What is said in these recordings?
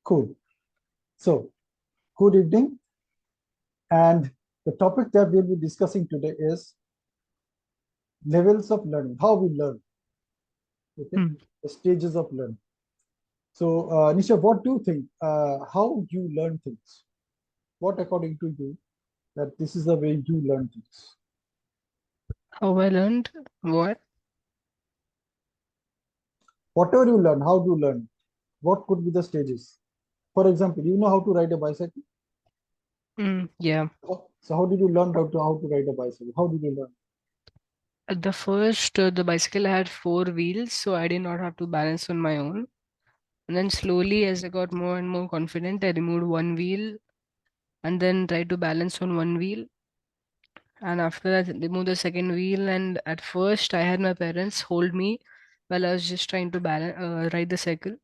Cool. So, good evening. And the topic that we'll be discussing today is levels of learning, how we learn. Okay, the stages of learning. So, Nisha, what do you think? How you learn things? What, according to you, that this is the way you learn things? How I learned what? Whatever you learn, how do you learn? What could be the stages? For example, you know how to ride a bicycle. Yeah. So, how did you learn how to ride a bicycle? How did you learn? At the first, the bicycle had four wheels, so I did not have to balance on my own. And then slowly, as I got more and more confident, I removed one wheel and then tried to balance on one wheel. And after that, removed the second wheel. And at first, I had my parents hold me while I was just trying to ride the cycle.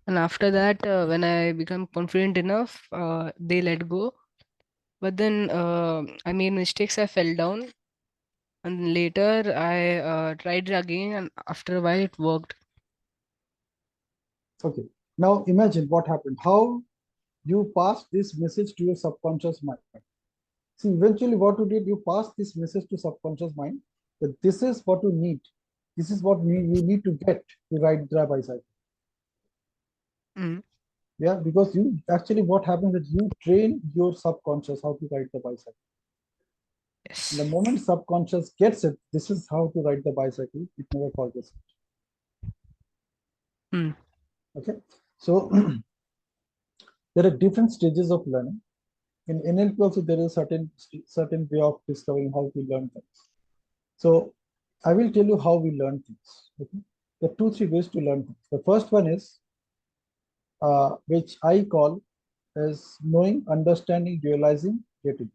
And after that, when I become confident enough, they let go. But then I made mistakes. I fell down, and later I tried it again, and after a while it worked. Okay. Now imagine what happened. How you passed this message to your subconscious mind. See, eventually what you did, you passed this message to subconscious mind that this is what you need. This is what you need to get to ride the bicycle. Mm. Yeah, because you actually what happens is you train your subconscious how to ride the bicycle. The Yes. moment subconscious gets it, this is how to ride the bicycle, it never forgets Mm. it. Okay. So there are different stages of learning. In NLP also there is certain way of discovering how to learn things. So I will tell you how we learn things. Okay? There are two, three ways to learn things. The first one is, which I call as knowing, understanding, realizing, getting.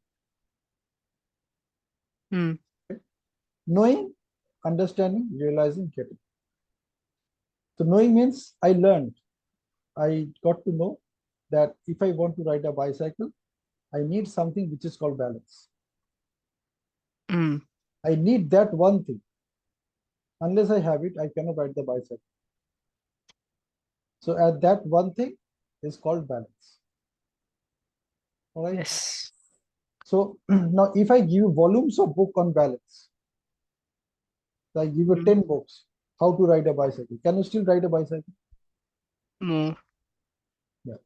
Mm. Knowing, understanding, realizing, getting. So knowing means I learned. I got to know that if I want to ride a bicycle, I need something which is called balance. Mm. I need that one thing. Unless I have it, I cannot ride the bicycle. So at that one thing is called balance. All right. Yes. So now if I give you volumes of book on balance, so I give you Mm. 10 books, how to ride a bicycle. Can you still ride a bicycle? No. Yeah.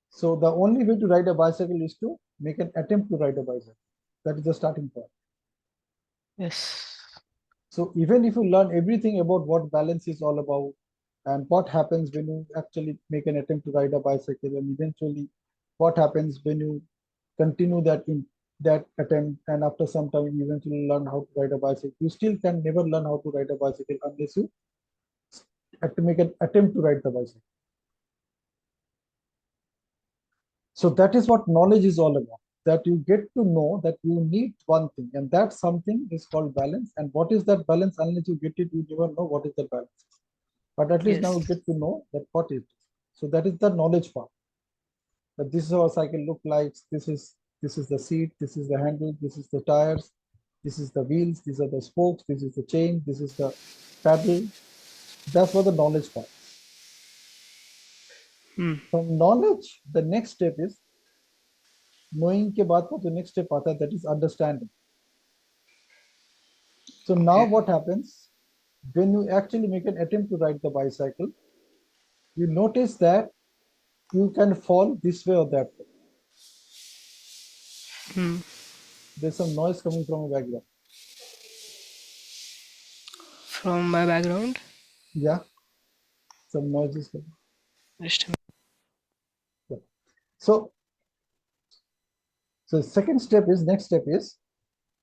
So the only way to ride a bicycle is to make an attempt to ride a bicycle. That is the starting point. Yes. So even if you learn everything about what balance is all about and what happens when you actually make an attempt to ride a bicycle, and eventually what happens when you continue that attempt, and after some time you eventually learn how to ride a bicycle, you still can never learn how to ride a bicycle unless you have to make an attempt to ride the bicycle. So that is what knowledge is all about, that you get to know that you need one thing, and that something is called balance. And what is that balance? Unless you get it, you never know what is the balance. But at least now you Yes. get to know that what is. So that is the knowledge part. That this is how a cycle look like. This is the seat. This is the handle. This is the tires. This is the wheels. These are the spokes. This is the chain. This is the paddle. That's what the knowledge part. Mm. From knowledge, the next step is knowing के बाद का जो next step आता है, that is understanding. So now Okay. what happens when you actually make an attempt to ride the bicycle, you notice that you can fall this way or that way. Mm. There's some noise coming from the background. From my background. Yeah, some noises coming. Just a Yeah. So, so next step is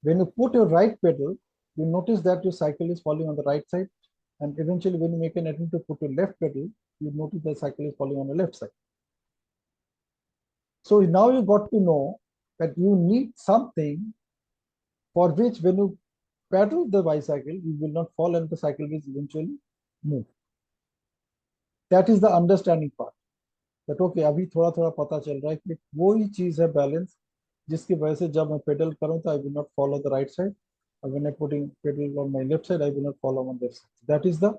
when you put your right pedal, you notice that your cycle is falling on the right side. And eventually when you make an attempt to put your left pedal, you notice the cycle is falling on the left side. So now you got to know that you need something for which when you pedal the bicycle, you will not fall and the cycle will eventually move. That is the understanding part. That okay, अभी थोड़ा थोड़ा पता चल रहा है कि वो ही चीज है बैलेंस, जिसकी वजह से जब मैं पेडल करूँ तो I will not fall on the right side, and when I putting pedal on my left side, I will not fall on the left side. That is the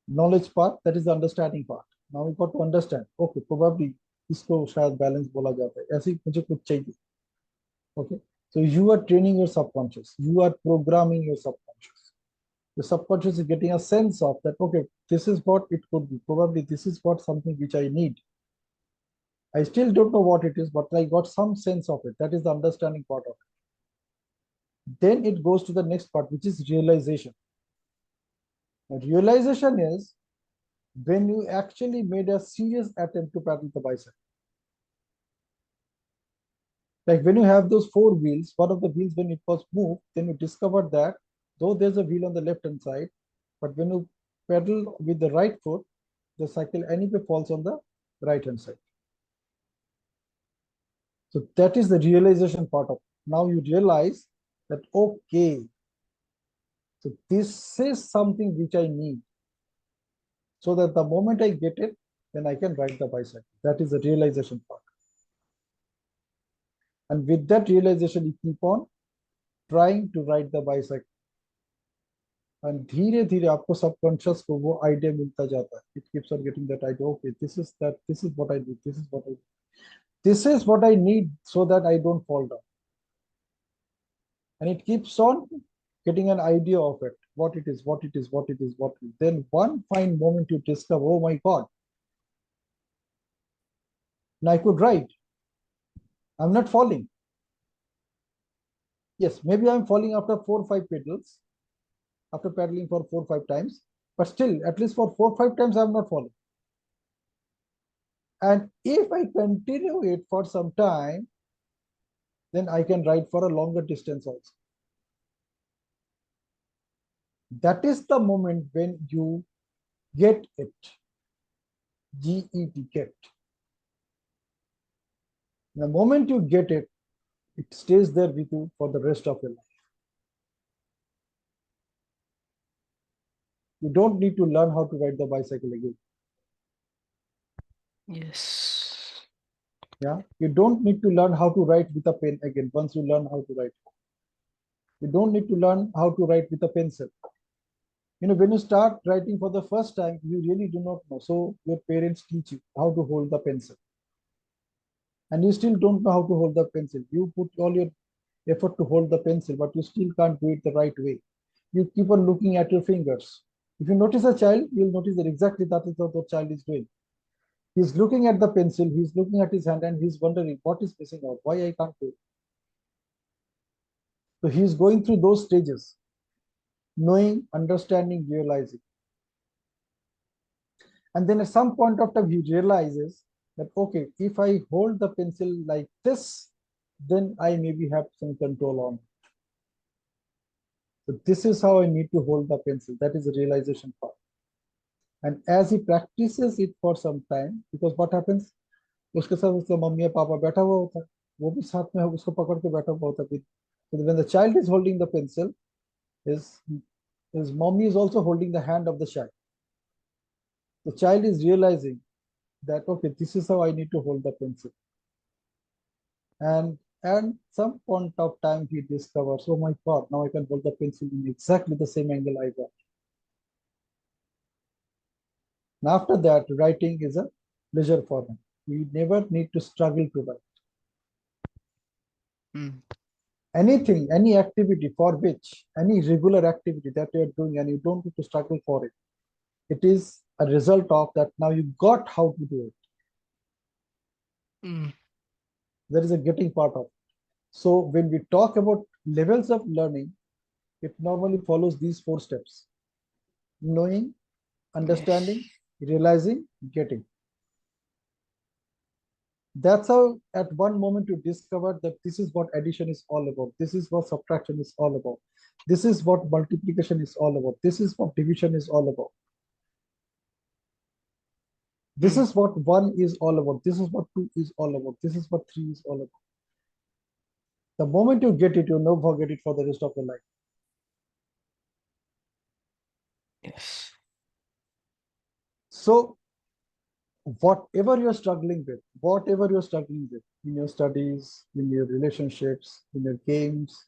knowledge part. That is the understanding part. Now we got to understand, okay, probably इसको शायद balance बोला जाता है, ऐसी मुझे कुछ चाहिए. Okay, so you are training your subconscious, you are programming your subconscious. The subconscious is getting a sense of that, okay, this is what it could be, probably this is what something which I need. I still don't know what it is, but I got some sense of it. That is the understanding part of it. Then it goes to the next part, which is realization. Now, realization is when you actually made a serious attempt to paddle the bicycle. Like when you have those four wheels, one of the wheels, when it was moved, then you discovered that though there's a wheel on the left hand side, but when you pedal with the right foot, the cycle anyway falls on the right hand side. So that is the realization part of it. Now you realize that, okay, so this is something which I need. So that the moment I get it, then I can ride the bicycle. That is the realization part. And with that realization, you keep on trying to ride the bicycle. And धीरे धीरे आपको subconscious को वो idea मिलता जाता है. It keeps on getting that idea. Okay, this is that. This is what I do. This is what I do. This is what I need so that I don't fall down. And it keeps on getting an idea of it. What it is. What it is. What it is. What it is. Then one fine moment you discover, oh my God, now I could ride. I'm not falling. Yes, maybe I'm falling after 4 or 5 pedals, after paddling for 4 or 5 times, but still, at least for 4 or 5 times, I'm not falling. And if I continue it for some time, then I can ride for a longer distance also. That is the moment when you get it. G-E-T, get. The moment you get it, it stays there with you for the rest of your life. You don't need to learn how to ride the bicycle again. Yes. Yeah, you don't need to learn how to write with a pen again once you learn how to write. You don't need to learn how to write with a pencil. When you start writing for the first time, you really do not know. So your parents teach you how to hold the pencil. And you still don't know how to hold the pencil. You put all your effort to hold the pencil, but you still can't do it the right way. You keep on looking at your fingers. If you notice a child, you'll notice that exactly that is what the child is doing. He's looking at the pencil, he's looking at his hand, and he's wondering what is missing out, why I can't do it. So he's going through those stages, knowing, understanding, realizing. And then at some point of time, he realizes that, okay, if I hold the pencil like this, then I maybe have some control on it. So this is how I need to hold the pencil. That is the realization part. And as he practices it for some time, because what happens, उसके साथ उसका mummy या पापा बैठा हुआ होता है, वो भी साथ में उसको पकड़ के बैठा हुआ होता है. So when the child is holding the pencil, his mommy is also holding the hand of the child. The child is realizing that, okay, this is how I need to hold the pencil. And some point of time he discovers, oh my God, now I can hold the pencil in exactly the same angle I got. And after that, writing is a pleasure for him. We never need to struggle to write. Anything, any activity for which, any regular activity that you are doing and you don't need to struggle for it, it is a result of that now you got how to do it. There is a getting part of it. So when we talk about levels of learning, it normally follows these 4 steps: knowing, understanding, realizing, getting. That's how at one moment you discover that this is what addition is all about. This is what subtraction is all about. This is what multiplication is all about. This is what division is all about. This is what 1 is all about. This is what 2 is all about. This is what 3 is all about. The moment you get it, you'll never forget it for the rest of your life. Yes. So whatever you're struggling with, in your studies, in your relationships, in your games,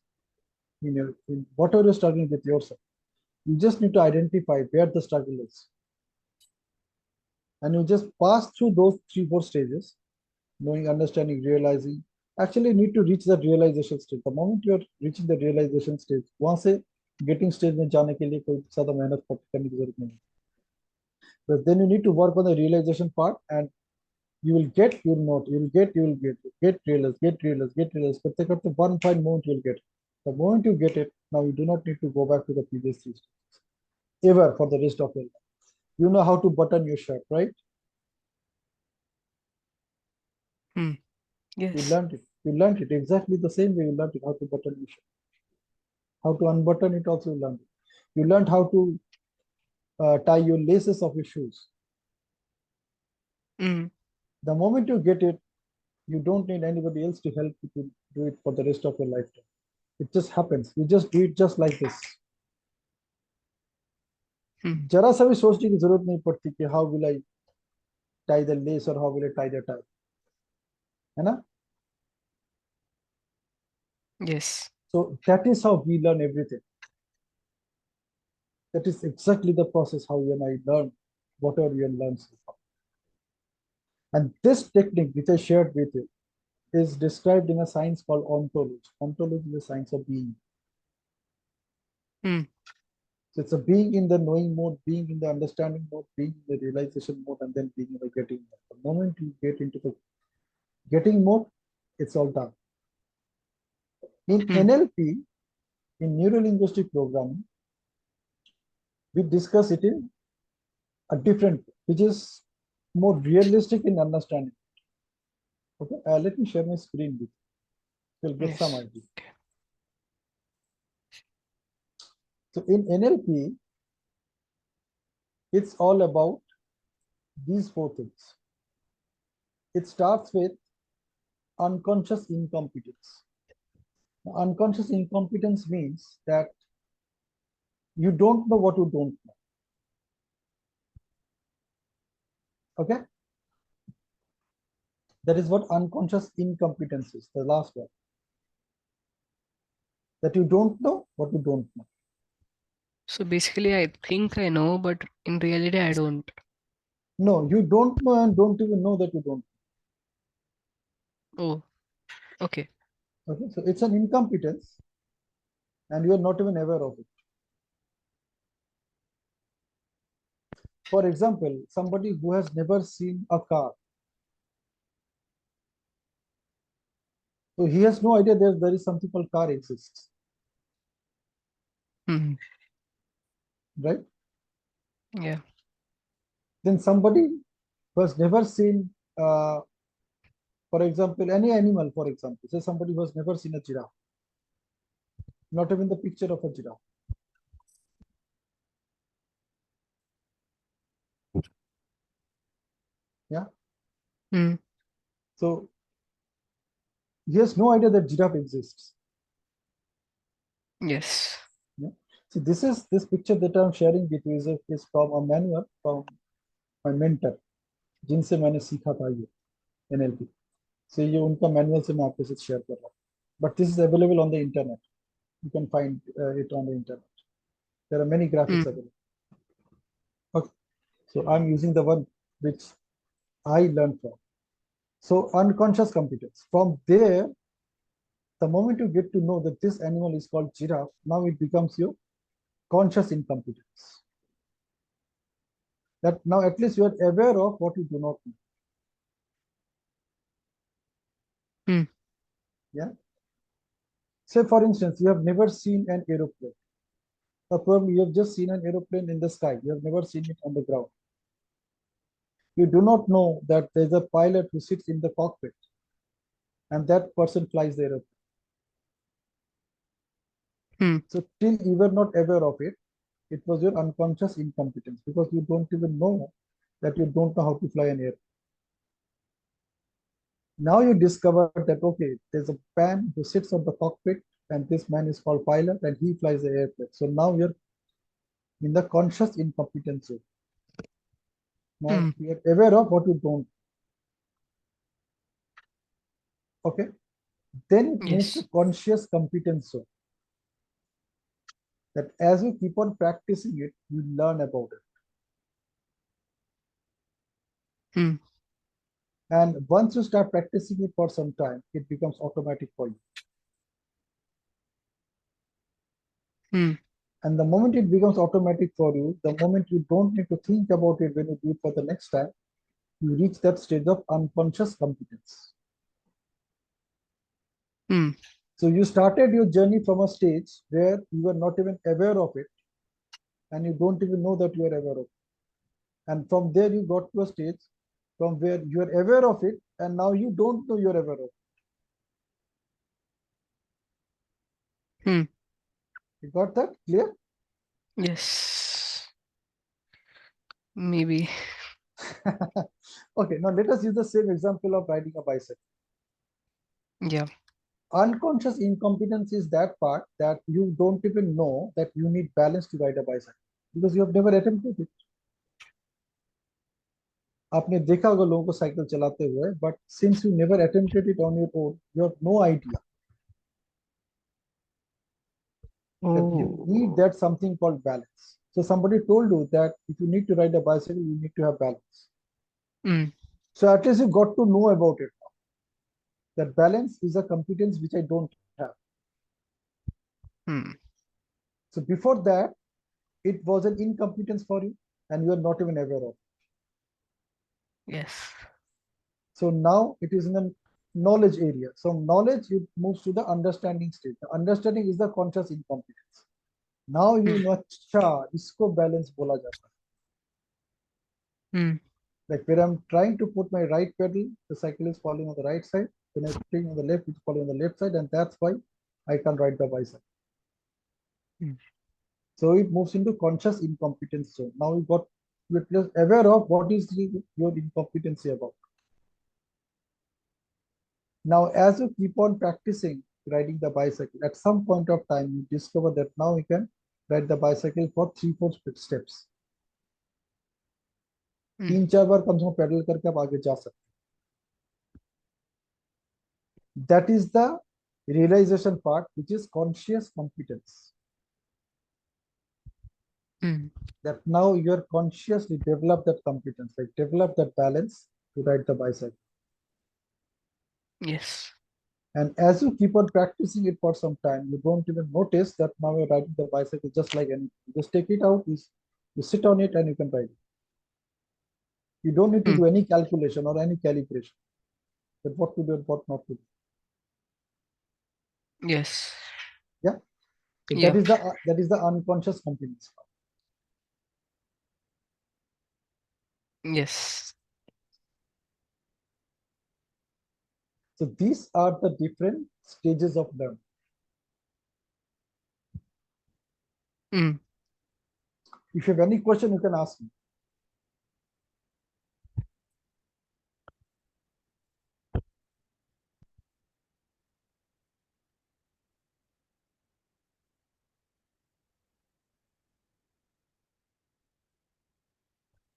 in whatever you're struggling with yourself, you just need to identify where the struggle is. And you just pass through those 3-4 stages, knowing, understanding, realizing. Actually, you need to reach that realization stage. The moment you are reaching the realization stage, वहां से getting stage में जाने के लिए कोई ज़्यादा मेहनत करने की जरूरत नहीं है. But then you need to work on the realization part, and you will get, you will not, you will get, you will get realized, get realized. करते करते one fine moment you will get. The moment you get it, now you do not need to go back to the previous stage ever for the rest of your life. You know how to button your shirt, right? Hmm. You Yes. learned it. You learned it exactly the same way you learned it, how to button your shirt. How to unbutton it also you learned it. You learned how to tie your laces of your shoes. Hmm. The moment you get it, you don't need anybody else to help you to do it for the rest of your lifetime. It just happens. You just do it just like this. Hmm. जरा सा भी सोचने की जरूरत नहीं पड़ती कि how will I tie the lace or how will I tie the tie, है ना? Yes. So that is how we learn everything. That is exactly the process how you and I learn whatever you learn so far. And this technique which I shared with you is described in a science called ontology. Ontology is the science of being. Hmm. So it's a being in the knowing mode, being in the understanding mode, being in the realization mode, and then being in the getting mode. The moment you get into the getting mode, it's all done. In Hmm. NLP, in neuro-linguistic programming, we discuss it in a different, which is more realistic in understanding. Okay, let me share my screen with you. You'll get some Yes. idea. So in NLP, it's all about these 4 things. It starts with unconscious incompetence. Now, unconscious incompetence means that you don't know what you don't know. Okay, that is what unconscious incompetence is. The last one, that you don't know what you don't know. So basically, I think I know, but in reality, I don't. No, you don't know and don't even know that you don't Oh, okay. know. Okay, so it's an incompetence, and you are not even aware of it. For example, somebody who has never seen a car, so he has no idea there is something called car exists, Hmm. right? Yeah. Then somebody who has never seen, for example, any animal, for example, say somebody who has never seen a giraffe, not even the picture of a giraffe. Yeah. Hmm. So he has no idea that giraffe exists. Yes. Yeah. So this picture that I'm sharing with you is from a manual from my mentor, जिनसे मैंने सीखा था ये NLP. So ये उनका manual से मैं आपके साथ share कर रहा हूँ. But this is available on the internet. You can find it on the internet. There are many graphics Hmm. available. Okay. So I'm using the one which I learned from. So unconscious competence. From there, the moment you get to know that this animal is called giraffe, now it becomes your conscious incompetence. That now at least you are aware of what you do not know. Hmm. Yeah. Say for instance, you have never seen an aeroplane. Or probably you have just seen an aeroplane in the sky. You have never seen it on the ground. You do not know that there's a pilot who sits in the cockpit and that person flies the aeroplane. Hmm. So till you were not aware of it, it was your unconscious incompetence because you don't even know that you don't know how to fly an airplane. Now you discover that okay, there's a man who sits on the cockpit, and this man is called pilot, and he flies the airplane. So now you're in the conscious incompetence zone. Now Hmm. you're aware of what you don't. Okay, then it moves to Yes. conscious competence zone. That as you keep on practicing it, you learn about it. Hmm. And once you start practicing it for some time, it becomes automatic for you. Hmm. And the moment it becomes automatic for you, the moment you don't need to think about it when you do it for the next time, you reach that stage of unconscious competence. Hmm. So you started your journey from a stage where you were not even aware of it, and you don't even know that you are aware of it. And from there, you got to a stage from where you are aware of it, and now you don't know you're aware of it. Hmm. You got that clear? Yes. Maybe. Okay, now let us use the same example of riding a bicycle. Yeah. Unconscious incompetence is that part that you don't even know that you need balance to ride a bicycle because you have never attempted it. आपने देखा होगा लोगों को cycle चलाते हुए, but since you never attempted it on your own, you have no idea that you need Oh. that something called balance. So somebody told you that if you need to ride a bicycle, you need to have balance. Hmm. So at least you got to know about it now. That balance is a competence which I don't have. Hmm. So before that, it was an incompetence for you, and you are not even aware of. Yes. So now it is in the knowledge area. So knowledge it moves to the understanding state. The understanding is the conscious incompetence. Now you Hmm. know, अच्छा इसको balance बोला जाता है. Hmm. Like when I'm trying to put my right pedal, the cycle is falling on the right side. When I'm putting on the left, it's falling on the left side, and that's why I can ride the bicycle. Hmm. So it moves into conscious incompetence zone. Now you're just aware of what is your incompetency about. Now, as you keep on practicing riding the bicycle, at some point of time, you discover that now you can ride the bicycle for 3-4 steps. Hmm. 3-4 बार कम से कम pedal करके आप आगे जा सकते. That is the realization part, which is conscious competence. Hmm. That now you are consciously develop that competence, like develop that balance to ride the bicycle. Yes. And as you keep on practicing it for some time, you don't even notice that now you're riding the bicycle just like anything. You just take it out, you sit on it, and you can ride it. You don't need to Hmm. do any calculation or any calibration that what to do and what not to do. Yes. Yeah. So Yeah. that is the unconscious competence. Yes. So these are the different stages of learning. Hmm. If you have any question, you can ask me.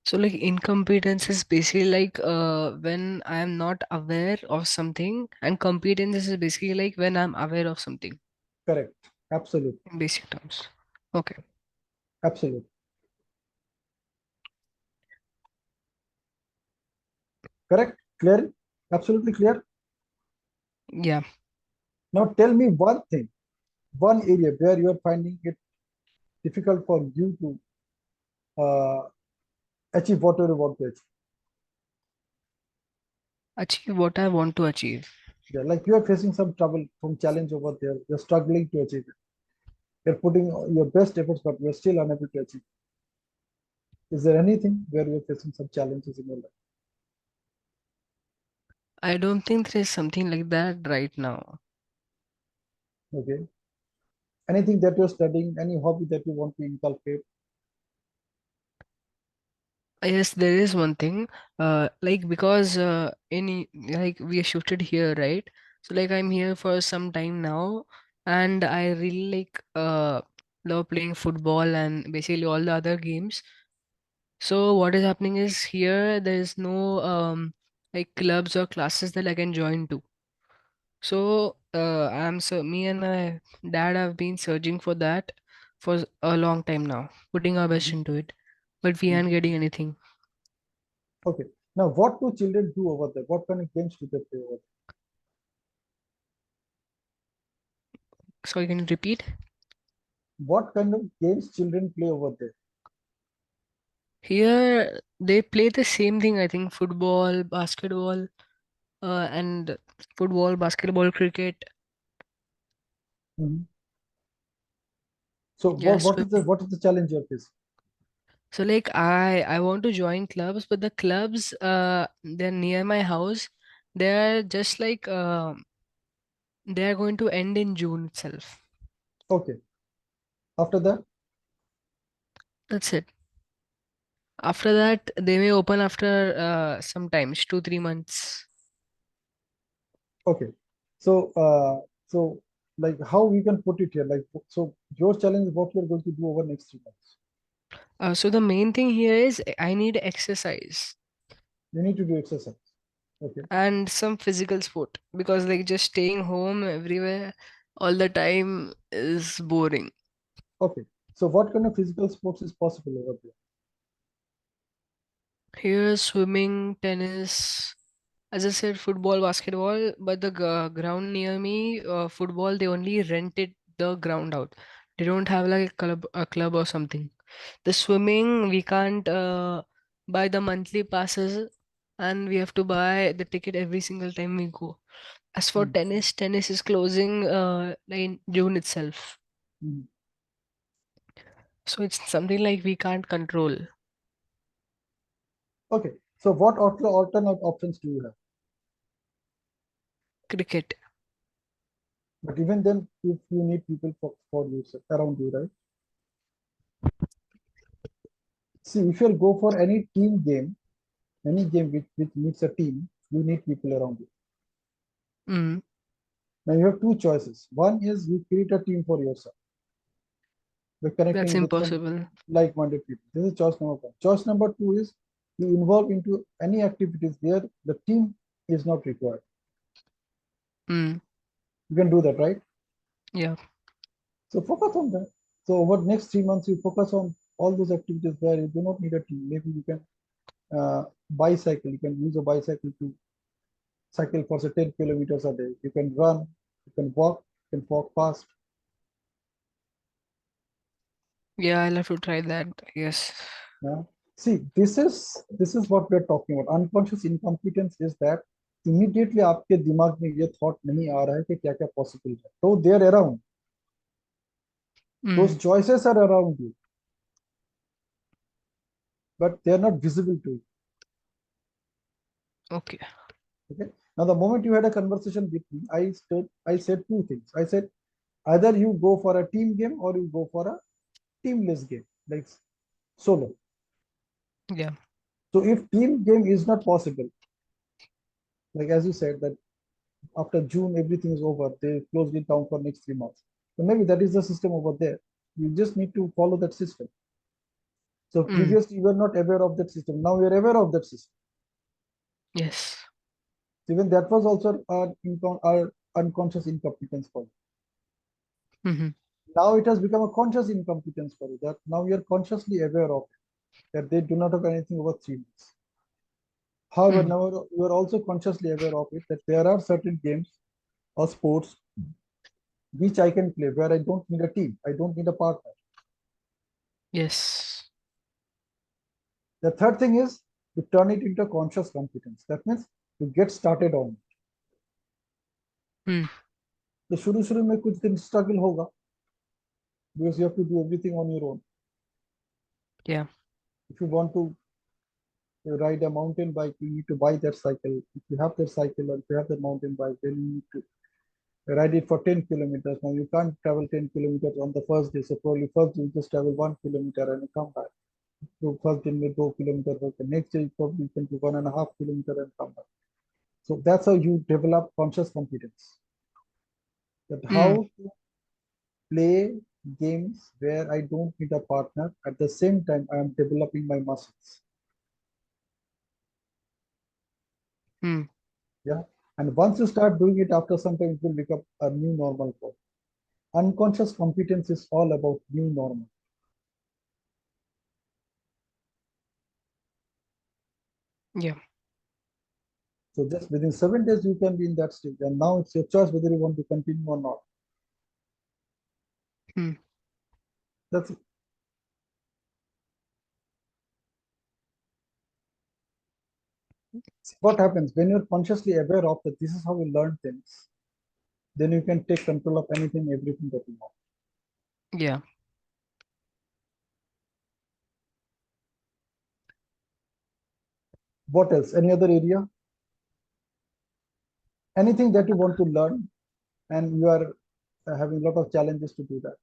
So like incompetence is basically like when I am not aware of something, and competence is basically like when I'm aware of something Correct. Absolutely. in basic terms. Okay. Absolutely. Correct. Clear. Absolutely clear. Yeah. Now tell me one thing, one area where you are finding it difficult for you to achieve whatever you want to achieve. Achieve what I want to achieve. Yeah, like you are facing some trouble, some challenge over there. You're struggling to achieve it. You're putting your best efforts, but you're still unable to achieve. Is there anything where you're facing some challenges in your life? I don't think there is something like that right now. Okay. Anything that you're studying, any hobby that you want to inculcate? Yes, there is one thing. Like because like we are shifted here, right? So like I'm here for some time now, and I really love playing football and basically all the other games. So what is happening is here there is no like clubs or classes that I can join to. So me and my dad have been searching for that for a long time now, putting our best Mhm, into it, but we aren't mhm. getting anything. Okay. Now, what do children do over there? What kind of games do they play over Sorry, can you repeat? there? What kind of games children play over there? Here they play the same thing, I think, football, basketball, and football, basketball, cricket. Mhm. So, Yeah, swimming. what is the challenge you're facing? So like I want to join clubs, but the clubs they're near my house. They're just like they're going to end in June itself. Okay. After that, That's it. After that, they may open after sometimes 2 3 months. okay. So, so like how we can put it here? Like, so your challenge is what you're going to do over next 3 months. So the main thing here is I need exercise You need to do exercise. Okay. and some physical sport because like just staying home everywhere all the time is boring. Okay. So, what kind of physical sports is possible over there? Here, swimming, tennis, as I said, football, basketball, but the ground near me, football, they only rented the ground out. They don't have like a club or something. The swimming, we can't buy the monthly passes and we have to buy the ticket every single time we go. As for Hmm. tennis, tennis is closing like in June itself. Hmm. So it's something like we can't control. Okay. So, what alternate options do you have? Cricket. But even then, if you need people for you around you, right? See, if you go for any team game, any game which needs a team, you need people around you. Mm, Now you have two choices. One is you create a team for yourself by that's connecting with some impossible. like-minded people. This is choice number one. Choice number two is you involve into any activities where the team is not required. Mm, You can do that, right? yeah. So focus on that. So over the next 3 months, you focus on all those activities where you do not need a team. Maybe you can bicycle. You can use a bicycle to cycle for say 10 kilometers a day. You can run. You can walk fast. Yeah, I'll have to try that, I guess. Yeah. See, this is what we're talking about. Unconscious incompetence is that immediately आपके दिमाग में ये thought नहीं आ रहा है कि क्या क्या possible है. So they're around. Those Mm, choices are around you, but they're not visible to you. okay. Okay. Now the moment you had a conversation with me, I said two things. I said either you go for a team game or you go for a teamless game, like solo. Yeah. So if team game is not possible, like as you said that after June, everything is over. They closed it down for next 3 months. So maybe that is the system over there. You just need to follow that system. So Mm, previously you were not aware of that system. Now you're aware of that system. yes. So even that was also our unconscious incompetence for you. Mm-hmm. Now it has become a conscious incompetence for you. That now you're consciously aware of that they do not have anything over 3 months. However, Mm, now you are also consciously aware of it that there are certain games or sports which I can play where I don't need a team. I don't need a partner. yes. The third thing is to turn it into conscious competence. That means to get started on. Mm, तो शुरू में कुछ दिन struggle होगा because you have to do everything on your own. yeah. If you want to ride a mountain bike, you need to buy that cycle. If you have that cycle or if you have the mountain bike, then you need to ride it for 10 kilometers. Now you can't travel 10 kilometers on the first day. So probably first you just travel 1 kilometer and you come back. So first day में 2 kilometer होगा. Next day you probably can do 1.5 kilometer and come back. So that's how you develop conscious competence. That Mm, how to play games where I don't need a partner. At the same time, I am developing my muscles. mm, Yeah. And once you start doing it, after some time, it will become a new normal for you. Unconscious competence is all about new normal. yeah. So just within 7 days, you can be in that stage. And now it's your choice whether you want to continue or not. Hmm. That's it. What happens when you're consciously aware of that this is how we learn things, then you can take control of anything, everything that you want. Yeah. What else? Any other area? Anything that you want to learn and you are having a lot of challenges to do that.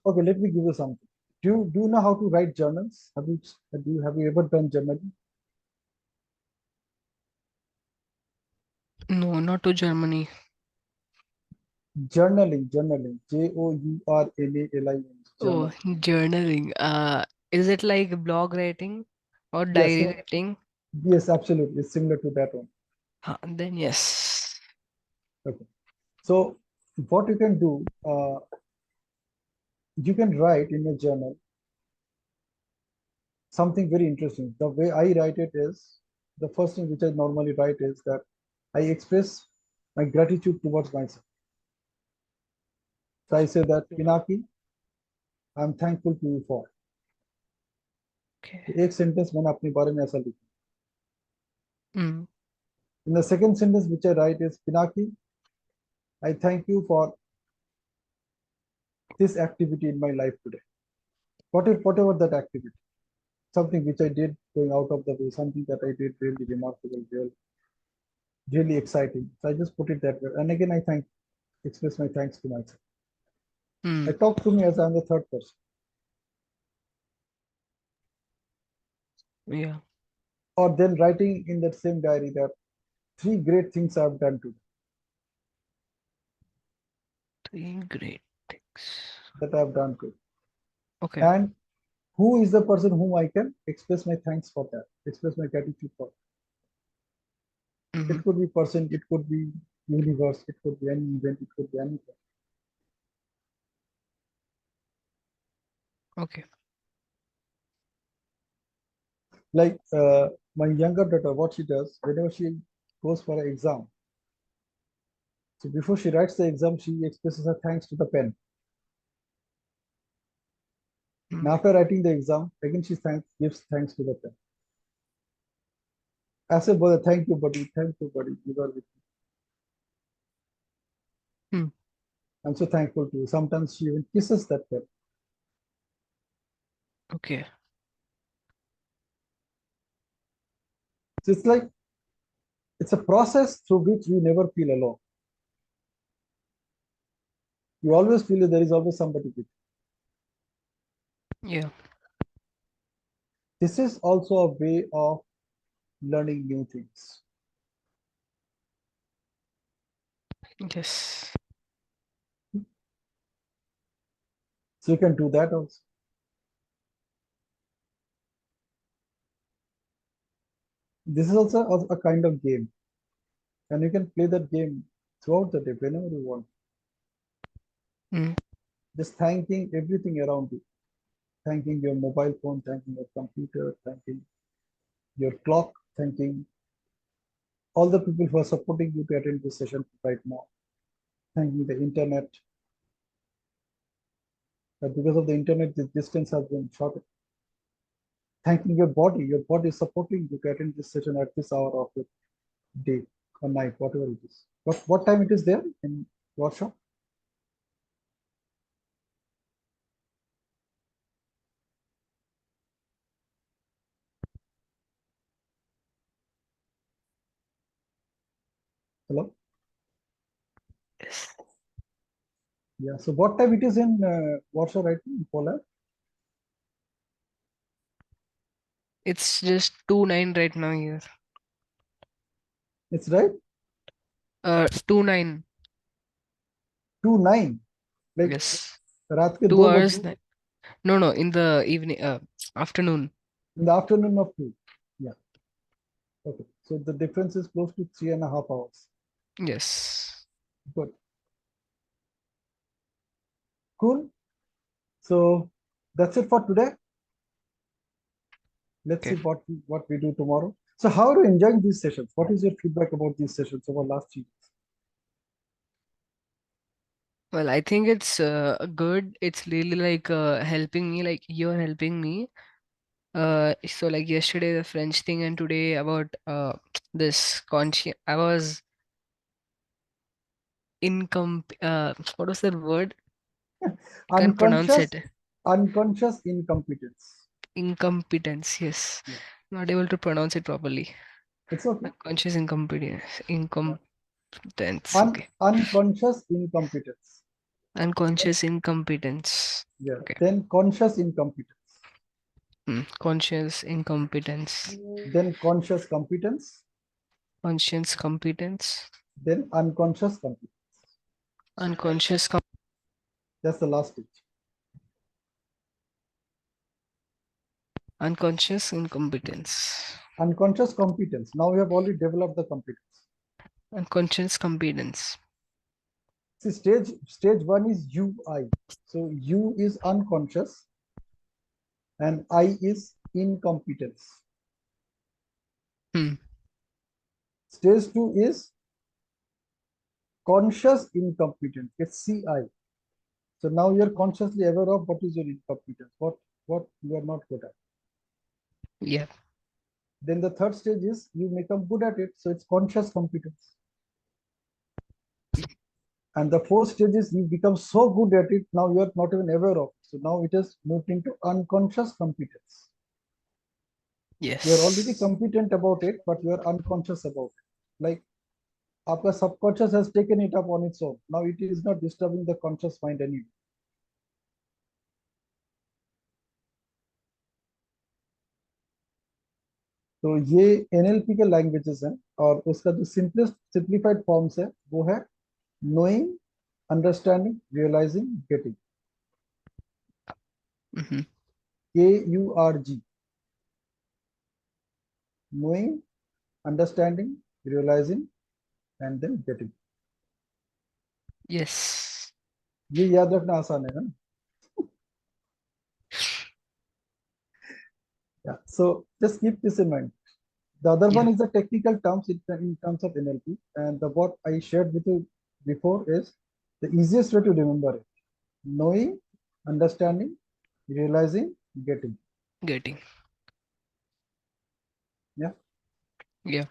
Okay, let me give you something. Do you know how to write journals? Have you ever done journaling? No, not to Germany. Journaling, Journal, Oh, journal. journaling. Is it like blog writing or Yes, diary so writing? yes, absolutely, it's similar to that one. Then yes. Okay, so what you can do, you can write in your journal something very interesting. The way I write it is, the first thing which I normally write is that I express my gratitude towards myself. So I say that, Pinaki, I'm thankful to you for. Okay. एक sentence मैंने अपने बारे में ऐसा लिखा. Mm. In the second sentence which I write is, Pinaki, I thank you for this activity in my life today. Whatever that activity, something which I did going out of the way, something that I did really remarkable, really exciting. So I just put it that way. And again, express my thanks to myself. I Mm. talk to me as I'm the third person. Yeah. Or then writing in that same diary that three great things I've done today, Three great things. that I've done today. Okay. And who is the person whom I can express my thanks for that, express my gratitude for. Mm-hmm. It could be person, it could be universe, it could be any event, it could be anything. Okay. Like my younger daughter, what she does whenever she goes for an exam, so before she writes the exam, she expresses her thanks to the pen. And Mm. after writing the exam, again she gives thanks to the pen. I say, brother, thank you, buddy, you are with me. Mm. I'm so thankful to you. Sometimes she even kisses that pen. Okay. So it's like it's a process through which we never feel alone. You always feel that there is always somebody with you. Yeah. This is also a way of learning new things. Yes. So you can do that also. This is also a kind of game, and you can play that game throughout the day whenever you want. Mm. Just thanking everything around you, thanking your mobile phone, thanking your computer, thanking your clock, thanking all the people who are supporting you to attend this session right now, thanking the internet. That because of the internet, the distance has been shortened. Thanking your body is supporting you to attend this session at this hour of the day or night, whatever it is. What time it is there in workshop? Hello? Yes. Yeah. So what time it is in Warsaw right now in Poland? It's just 2-9 right now here. It's right 2-9. 2:09. Like Yes. रात के 2 2 बज hours. No, no, in the evening, afternoon. in the afternoon of 2. Yeah. Okay. So the difference is close to 3.5 hours. Yes. Good. Cool. So that's it for today. Let's see Okay. what we do tomorrow. So how are you enjoying these sessions? What is your feedback about these sessions over last 3 weeks? Well, I think it's good. It's really like helping me, like you're helping me. So like yesterday the French thing and today about this conscious. I was what was that word? I can't pronounce Unconscious, it. unconscious incompetence. Incompetence. Yes, Yeah, not able to pronounce it properly. it's okay. Unconscious incompetence. Yeah. Incompetence. Okay. Unconscious incompetence. Unconscious incompetence. Yeah. Okay. Then conscious incompetence. Conscious incompetence. Then conscious competence. Conscious competence. Then unconscious competence. Unconscious That's the last stage. unconscious incompetence. Unconscious competence. Now we have already developed the competence. Unconscious competence. See, stage one is UI. So U is unconscious and I is incompetence. Hmm. Stage two is conscious incompetence. It's CI. So now you're consciously aware of what is your incompetence, what you are not good at. Yeah. Then the third stage is you become good at it. So it's conscious competence. And the fourth stage is you become so good at it, now you are not even aware of. So now it has moved into unconscious competence. You are already Yes. competent about it, but you are unconscious about it. Like आपका subconscious has taken it up on its own. Now it is not disturbing the conscious mind anymore. तो ये NLP के languages हैं और उसका जो simplified forms है वो है knowing, understanding, realising, getting. Hmm. KURG. Knowing, understanding, realizing, and then getting. Yes. ये याद रखना आसान है ना. Yeah. So just keep this in mind. The other one Yeah. is the technical terms in terms of NLP, and the what I shared with you before is the easiest way to remember it: knowing, understanding, realizing, getting. Getting. Yeah. Yeah.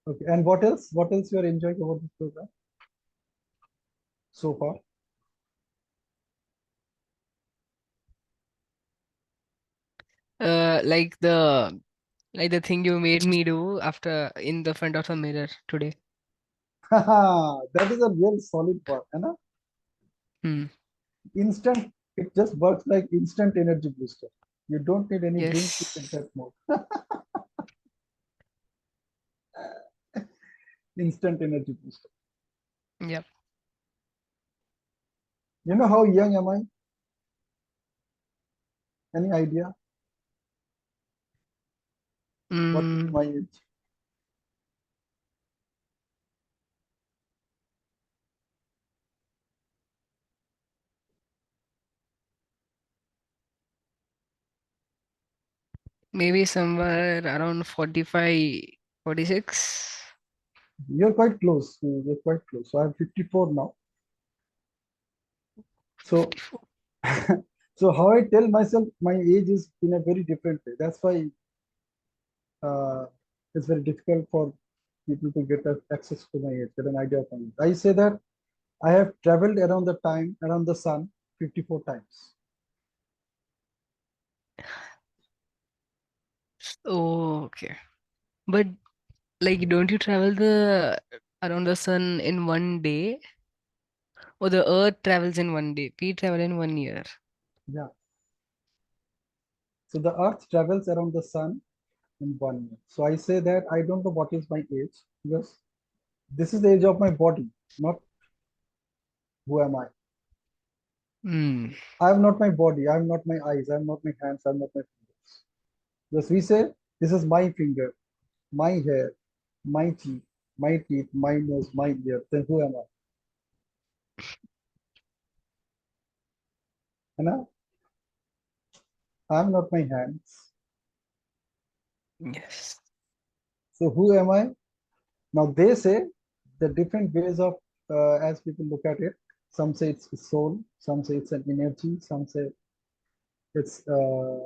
Okay. And what else? What else you are enjoying about this program so far? Like the thing you made me do after in the front of the mirror today. That is a real solid one, है ना? Hmm. Instant. It just works like instant energy booster. You don't need any drink to get Yes. that mode. Instant energy booster. Yeah. You know how young am I? Any idea? What will be Mm, my age? maybe somewhere around 45, 46. You're quite close. You're quite close. So I'm 54 now. So, 54. so how I tell myself my age is in a very different way. That's why it's very difficult for people to get access to my age, get an idea of my age. I say that I have traveled around the sun 54 times. Oh, okay. But like, don't you travel the around the sun in one day? Or the Earth travels in one day? We travel in 1 year. Yeah. So the Earth travels around the sun in 1 year. So I say that I don't know what is my age because this is the age of my body, not who am I. Hmm. I am not my body. I am not my eyes. I am not my hands. I am not my fingers. Because we say this is my finger, my hair, my teeth, my teeth, my nose, my ear, then who am I? You know, I'm not my hands. Yes. So who am I? Now they say the different ways of as people look at it. Some say it's soul, some say it's an energy, some say it's God.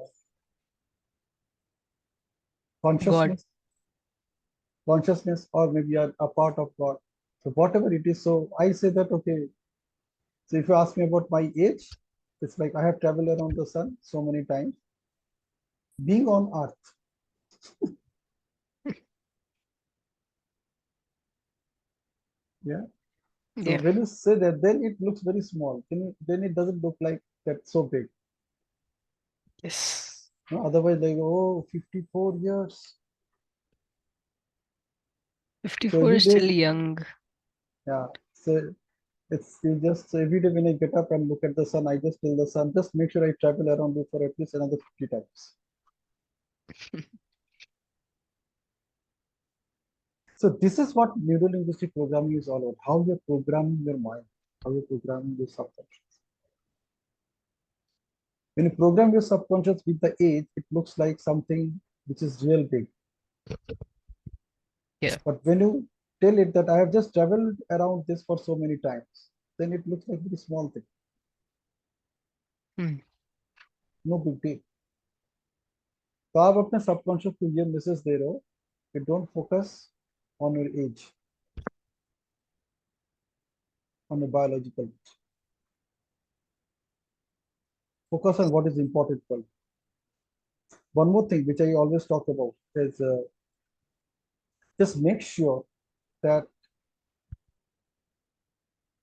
consciousness, consciousness, or maybe a part of God. So whatever it is. So I say that okay. So if you ask me about my age, it's like I have traveled around the sun so many times. Being on Earth, yeah. So Yeah. when you say that, then it looks very small. Then it doesn't look like that so big. Yes. No? Otherwise, like, oh, 54 years. So 54 every is still day, young. yeah. So it's you just so every day when I get up and look at the sun, I just tell the sun, just make sure I travel around it for at least another 50 times. So this is what neuro-linguistic programming is all about. How you're programming your mind, how you're programming your subconscious. When you program your subconscious with the age, it looks like something which is real big. Yeah. But when you tell it that I have just traveled around this for so many times, then it looks like a very small thing. Hmm. No big deal. तो आप अपने subconscious को ये message दे रहे हो कि don't focus on your age on a biological age. Focus on what is important for you. One more thing which I always talk about is just make sure that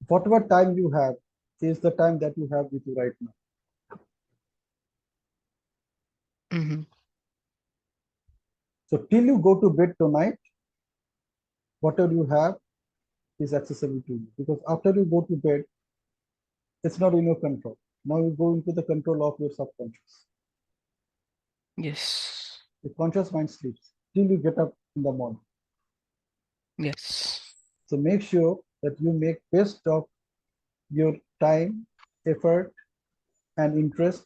whatever time you have is the time that you have with you right now. Mm-hmm. So till you go to bed tonight, whatever you have is accessible to you. Because after you go to bed, it's not in your control. Now you go into the control of your subconscious. Yes. The conscious mind sleeps till you get up in the morning. Yes. So make sure that you make best of your time, effort, and interest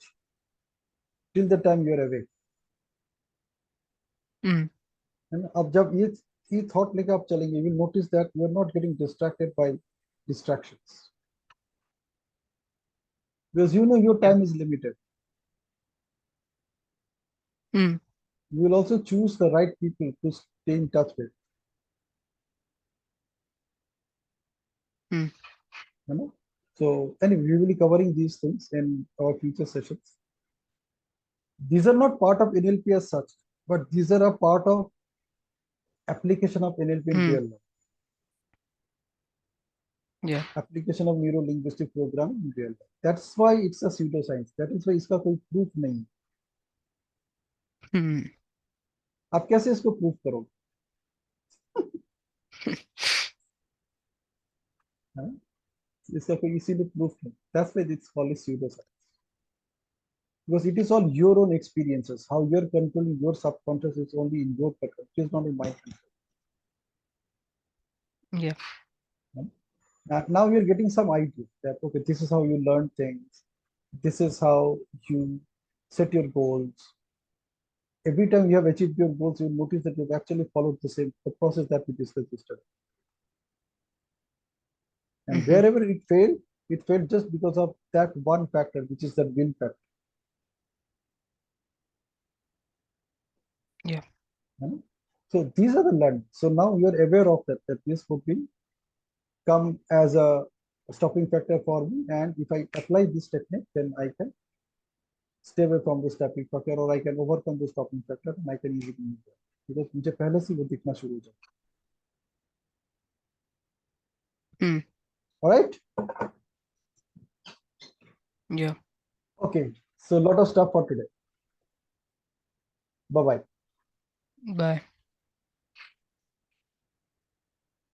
till the time you're awake. Mm. And अब जब ये thought लेके आप चलेंगे, you will notice that you are not getting distracted by distractions. Because you know your Yeah. time is limited. Mm. You will also choose the right people to stay in touch with. Mm. You know? So anyway, we will be covering these things in our future sessions. These are not part of NLP as such, but these are a part of application of NLP in Mm. real life. Yeah. Application of neuro-linguistic programming in real life. That's why it's a pseudoscience. That is why इसका कोई proof नहीं. Mm. आप कैसे इसको proof करोगे? हाँ? इसका कोई इसीलिए proof नहीं. That's why it's called pseudoscience. Because it is all your own experiences. How you're controlling your subconscious is only in your control. It is not in my control. Yeah. Now you're getting some idea that okay, this is how you learn things. This is how you set your goals. Every time you have achieved your goals, you'll notice that you've actually followed the process that we discussed yesterday. And Mm-hmm. wherever it failed just because of that one factor, which is the will factor. Yeah. You So these are the learned. So now you're aware of that this could be come as a stopping factor for me. And if I apply this technique, then I can stay away from this stopping factor, or I can overcome the stopping factor, and I can easily move on. Because मुझे पहले से वो दिखना शुरू हो जाए. Mm. All right. Yeah. Okay. So a lot of stuff for today. Bye bye. Bye.